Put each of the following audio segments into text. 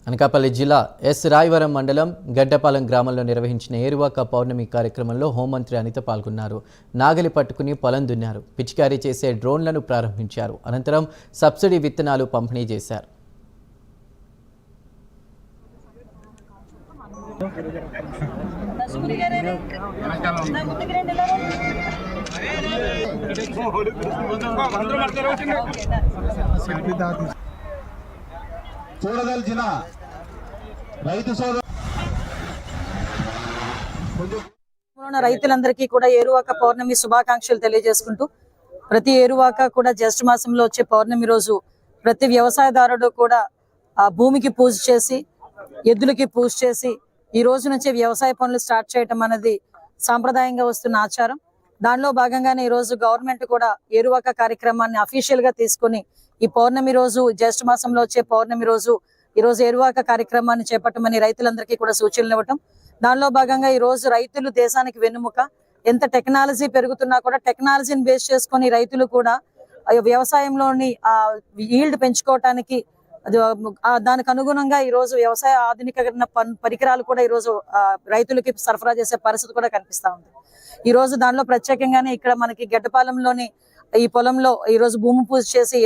అనకాపల్లి జిల్లా ఎస్ రాయవరం మండలం గడ్డపాలెం గ్రామంలో నిర్వహించిన ఏరువాక పౌర్ణమి కార్యక్రమంలో హోంమంత్రి అనిత పాల్గొన్నారు. నాగలి పట్టుకుని పొలం దున్నారు. పిచికారీ చేసే డ్రోన్లను ప్రారంభించారు. అనంతరం సబ్సిడీ విత్తనాలు పంపిణీ చేశారు. చూడదలిచిన రైతు రైతులందరికీ కూడా ఏరువాక పౌర్ణమి శుభాకాంక్షలు తెలియజేసుకుంటూ, ప్రతి ఏరువాక కూడా జ్యేష్ఠ మాసంలో వచ్చే పౌర్ణమి రోజు ప్రతి వ్యవసాయదారుడు కూడా ఆ భూమికి పూజ చేసి, ఎద్దులకి పూజ చేసి ఈ రోజు నుంచే వ్యవసాయ పనులు స్టార్ట్ చేయటం అనేది సాంప్రదాయంగా వస్తున్న ఆచారం. దానిలో భాగంగానే ఈ రోజు గవర్నమెంట్ కూడా ఏరువాక కార్యక్రమాన్ని అఫీషియల్ గా తీసుకుని ఈ పౌర్ణమి రోజు, జ్యేష్ఠ మాసంలో వచ్చే పౌర్ణమి రోజు ఈ రోజు ఏరువాక కార్యక్రమాన్ని చేపట్టమని రైతులందరికీ కూడా సూచనలు ఇవ్వటం. దానిలో భాగంగా ఈ రోజు రైతులు దేశానికి వెన్నుముక. ఎంత టెక్నాలజీ పెరుగుతున్నా కూడా టెక్నాలజీని బేస్ చేసుకుని రైతులు కూడా వ్యవసాయంలోని ఈల్డ్ పెంచుకోవటానికి దానికి అనుగుణంగా ఈ రోజు వ్యవసాయ ఆధునికరణ పరికరాలు కూడా ఈ రోజు రైతులకి సరఫరా చేసే పరిస్థితి కూడా కనిపిస్తా ఉంది. ఈ రోజు దానిలో ప్రత్యేకంగానే ఇక్కడ మనకి గడ్డపాలెంలోని ఈ పొలంలో ఈ రోజు భూమి పూజ చేసి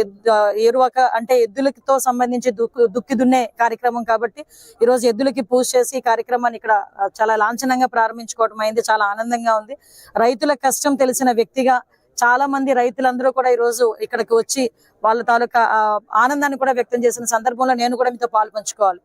ఏరువాక అంటే ఎద్దులతో సంబంధించి దుక్కి దున్నే కార్యక్రమం కాబట్టి ఈ రోజు ఎద్దులకి పూజ చేసి ఈ కార్యక్రమాన్ని ఇక్కడ చాలా లాంఛనంగా ప్రారంభించుకోవడం అయింది. చాలా ఆనందంగా ఉంది. రైతుల కష్టం తెలిసిన వ్యక్తిగా చాలా మంది రైతులందరూ కూడా ఈ రోజు ఇక్కడికి వచ్చి వాళ్ళ తాలూకా ఆనందాన్ని కూడా వ్యక్తం చేసిన సందర్భంలో నేను కూడా మీతో పాల్పంచుకోవాలి.